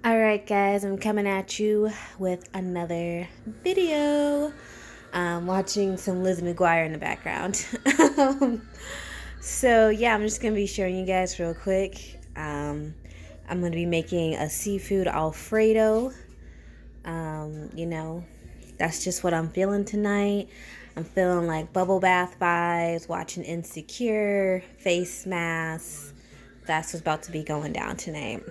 Alright guys, I'm coming at you with another video. Watching some Liz McGuire in the background. So yeah, I'm just going to be showing you guys real quick. I'm going to be making a seafood alfredo. You know, that's just what I'm feeling tonight. I'm feeling like bubble bath vibes, watching Insecure, face masks. That's what's about to be going down tonight.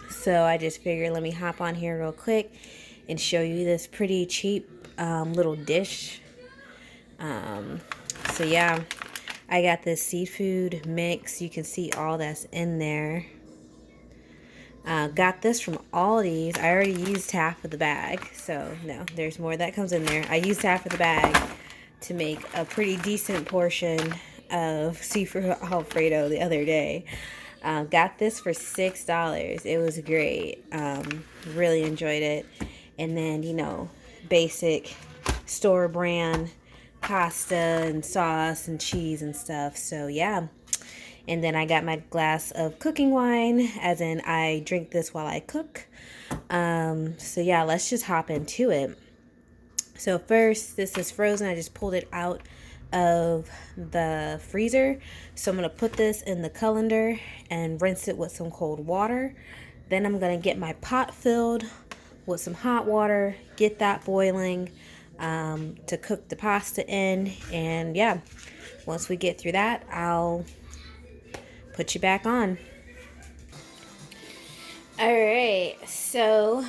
So I just figured let me hop on here real quick and show you this pretty cheap little dish. So yeah, I got this seafood mix. You can see all that's in there. Got this from Aldi's. I already used half of the bag. So no, there's more that comes in there. I used half of the bag to make a pretty decent portion of seafood alfredo the other day. Got this for $6. It was great. Really enjoyed it. And then, basic store brand pasta and sauce and cheese and stuff. So, yeah. And then I got my glass of cooking wine, as in I drink this while I cook. So, yeah, let's just hop into it. So first, this is frozen. I just pulled it out of the freezer. So I'm going to put this in the colander and rinse it with some cold water. Then I'm going to get my pot filled with some hot water, get that boiling to cook the pasta in. And yeah, once we get through that, I'll put you back on. All right, so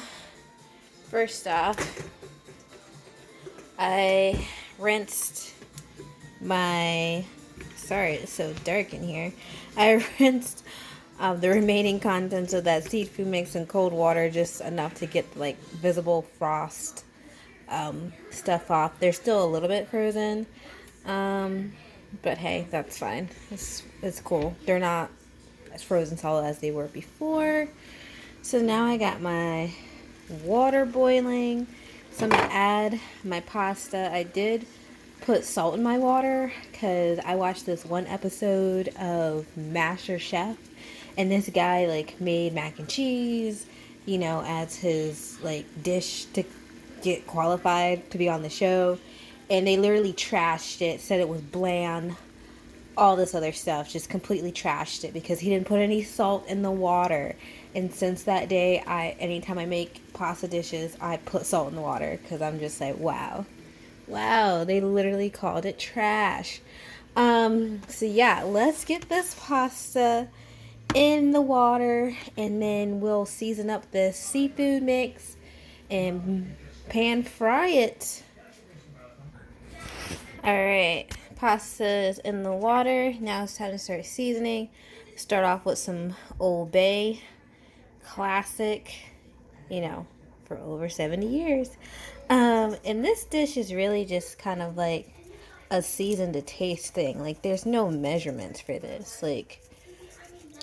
first off, I rinsed sorry, it's so dark in here. I rinsed the remaining contents of that seafood mix in cold water, just enough to get like visible frost stuff off. They're still a little bit frozen, but hey, that's fine. It's cool. They're not as frozen solid as they were before. So now I got my water boiling. So I'm going to add my pasta. I did put salt in my water because I watched this one episode of Master Chef, and this guy like made mac and cheese, as his like dish to get qualified to be on the show, and they literally trashed it, said it was bland, all this other stuff, just completely trashed it because he didn't put any salt in the water. And since that day, anytime I make pasta dishes, I put salt in the water because I'm just like, wow, they literally called it trash. So yeah, let's get this pasta in the water, and then we'll season up this seafood mix and pan fry it. All right, pasta is in the water. Now it's time to start seasoning. Start off with some Old Bay, classic, for over 70 years. And this dish is really just kind of like a season to taste thing. Like, there's no measurements for this. Like,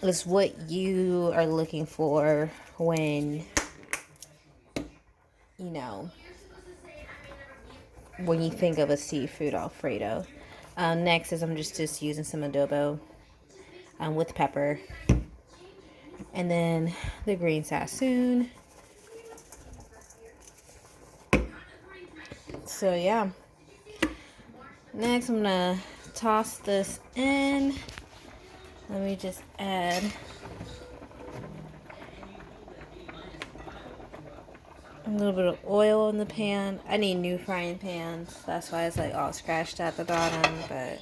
it's what you are looking for when, when you think of a seafood alfredo. Next is I'm just using some adobo with pepper. And then the green sassoon. So yeah. Next I'm going to toss this in. Let me just add a little bit of oil in the pan. I need new frying pans. That's why it's like all scratched at the bottom. But,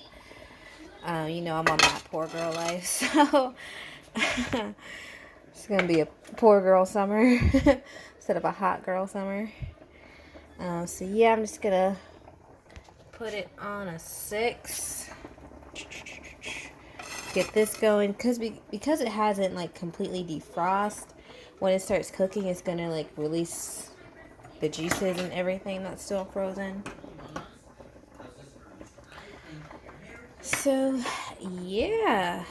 I'm on that poor girl life. So, it's going to be a poor girl summer instead of a hot girl summer. So, yeah, I'm just going to put it on a 6. Get this going. Because it hasn't, like, completely defrosted, when it starts cooking, it's going to, like, release the juices and everything that's still frozen. So, yeah.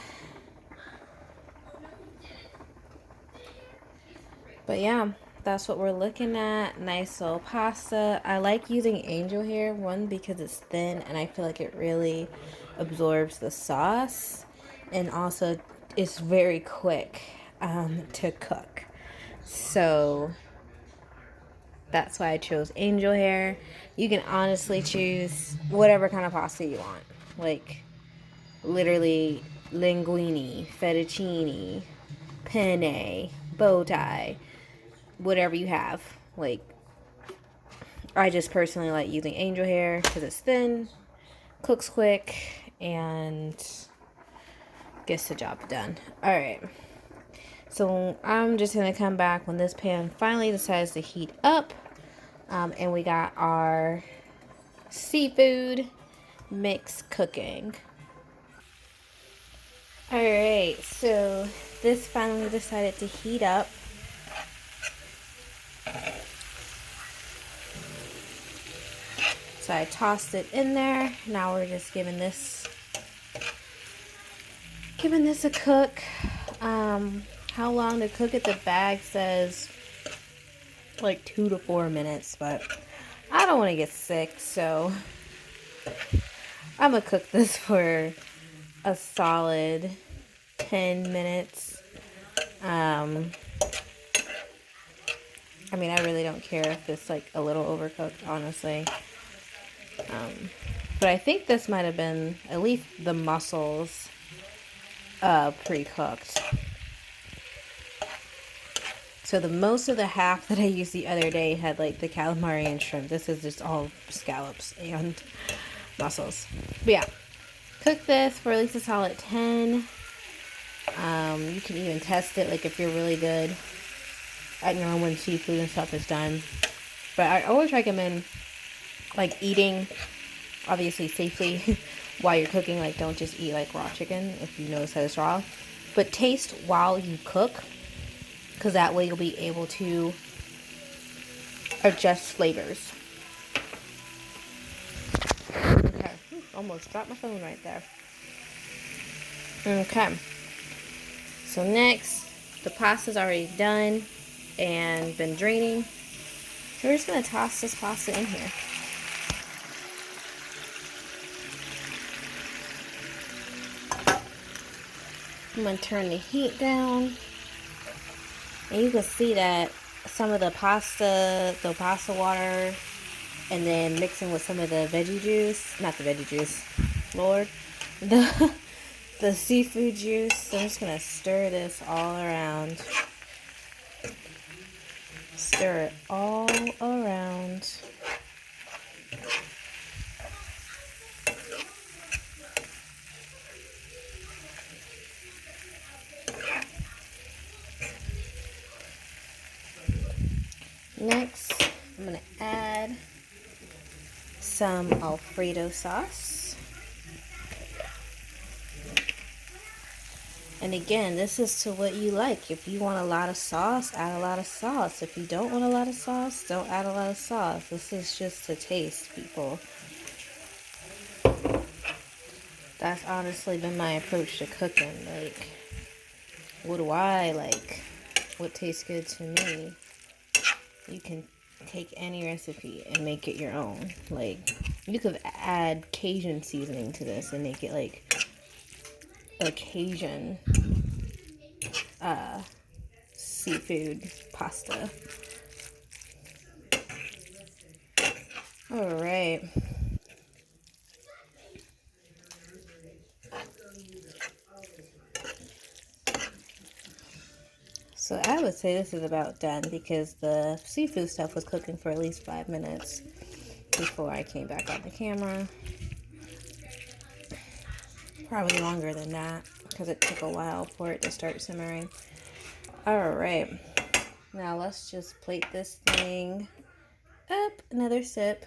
But yeah, that's what we're looking at. Nice little pasta. I like using angel hair, one, because it's thin and I feel like it really absorbs the sauce. And also, it's very quick to cook. So that's why I chose angel hair. You can honestly choose whatever kind of pasta you want. Like, literally, linguine, fettuccine, penne, bow tie, whatever you have. Like, I just personally like using angel hair because it's thin, cooks quick, and gets the job done. Alright, so I'm just going to come back when this pan finally decides to heat up. And we got our seafood mix cooking. Alright, so this finally decided to heat up. So I tossed it in there. Now we're just giving this a cook. How long to cook it? The bag says like 2 to 4 minutes, but I don't want to get sick, so I'm gonna cook this for a solid 10 minutes. I mean, I really don't care if it's like a little overcooked, honestly. But I think this might have been at least the mussels pre-cooked. So the most of the half that I used the other day had like the calamari and shrimp. This is just all scallops and mussels. But yeah, cook this for at least a solid 10. You can even test it, like if you're really good at your own when seafood and stuff is done. But I always recommend like eating obviously safely while you're cooking. Like, don't just eat like raw chicken if you notice that it's raw, but taste while you cook, because that way you'll be able to adjust flavors. Okay, almost dropped my phone right there. Okay, so next, the pasta's already done and been draining. So we're just gonna toss this pasta in here. I'm gonna turn the heat down, and you can see that some of the pasta water, and then mixing with some of the veggie juice, not the veggie juice, Lord, the seafood juice. So I'm just gonna stir this all around. Stir it all around. Next, I'm gonna add some alfredo sauce. And again, this is to what you like. If you want a lot of sauce, add a lot of sauce. If you don't want a lot of sauce, don't add a lot of sauce. This is just to taste, people. That's honestly been my approach to cooking. Like, what do I like? What tastes good to me? You can take any recipe and make it your own. Like, you could add Cajun seasoning to this and make it like a Cajun seafood pasta. All right. So I would say this is about done because the seafood stuff was cooking for at least 5 minutes before I came back on the camera. Probably longer than that because it took a while for it to start simmering. All right. Now let's just plate this thing up. Another sip.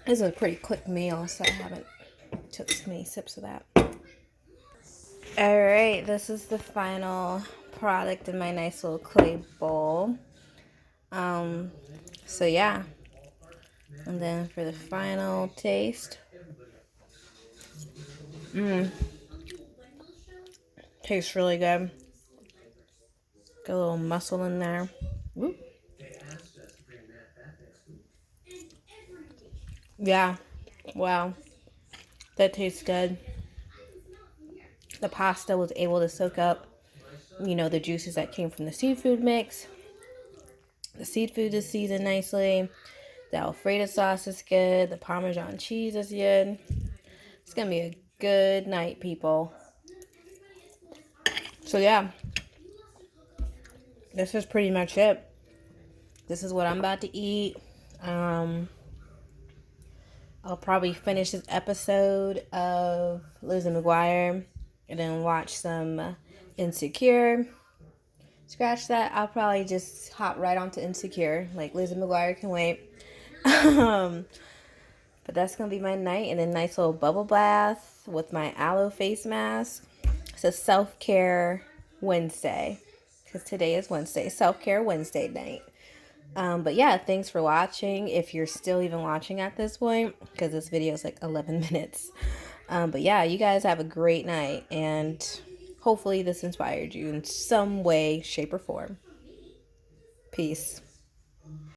This is a pretty quick meal, so I haven't took too many sips of that. All right, this is the final product in my nice little clay bowl. So yeah. And then for the final taste. Tastes really good. Got a little mussel in there. Woo. Yeah. Wow. That tastes good. The pasta was able to soak up you know, the juices that came from the seafood mix. The seafood is seasoned nicely. The alfredo sauce is good. The Parmesan cheese is good. It's going to be a good night, people. So yeah, this is pretty much it. This is what I'm about to eat. I'll probably finish this episode of Lizzie McGuire and then watch some Insecure. Scratch that. I'll probably just hop right onto Insecure. Like, Lizzie McGuire can wait. But that's going to be my night. And then nice little bubble bath with my aloe face mask. It's a self-care Wednesday. Because today is Wednesday. Self-care Wednesday night. But yeah, thanks for watching. If you're still even watching at this point. Because this video is like 11 minutes. But yeah, you guys have a great night. And hopefully this inspired you in some way, shape, or form. Peace.